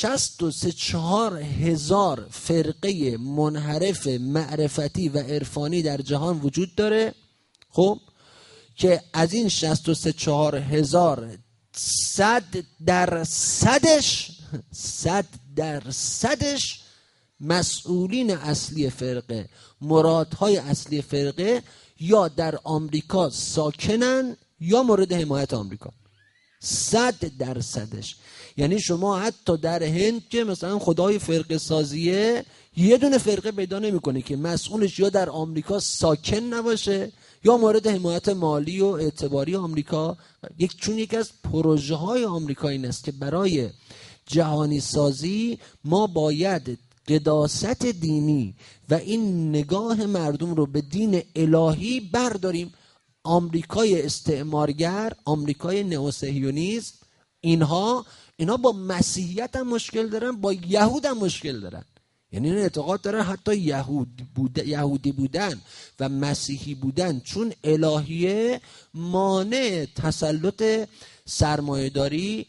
64 هزار فرقه منحرف معرفتی و عرفانی در جهان وجود داره. خب که از این 64 هزار 100% مسئولین اصلی فرقه، مرادهای اصلی فرقه یا در آمریکا ساکنن یا مورد حمایت آمریکا. 100%. یعنی شما حتی در هند که مثلا خدای فرقه سازیه، یه دونه فرقه پیدا نمی‌کنه که مسئولش یا در آمریکا ساکن نباشه یا مورد حمایت مالی و اعتباری آمریکا. چون یکی از پروژه های آمریکا این است که برای جهانی سازی ما باید قداست دینی و این نگاه مردم رو به دین الهی برداریم. آمریکای استعمارگر، آمریکای نئوصهیونیسم، اینها با مسیحیت هم مشکل دارن، با یهود هم مشکل دارن. یعنی این اعتقاد دارن حتی یهودی بودن و مسیحی بودن چون الهیه مانع تسلط سرمایه‌داری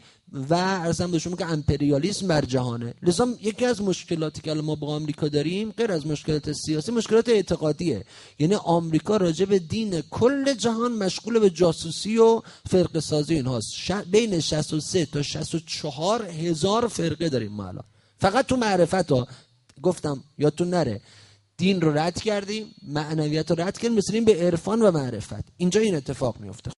و ارزم به شما که امپریالیسم بر جهانه. لذا یکی از مشکلاتی که ما با آمریکا داریم غیر از مشکلات سیاسی، مشکلات اعتقادیه. یعنی آمریکا راجع به دین کل جهان مشغول به جاسوسی و فرقه سازی اینهاست. بین 63 تا 64 هزار فرقه داریم ما الان. فقط تو معرفت ها گفتم یادتون نره، دین رو رد کردیم، معنویت رو رد کردیم، رسیدیم به عرفان و معرفت. اینجا این اتفاق میفته.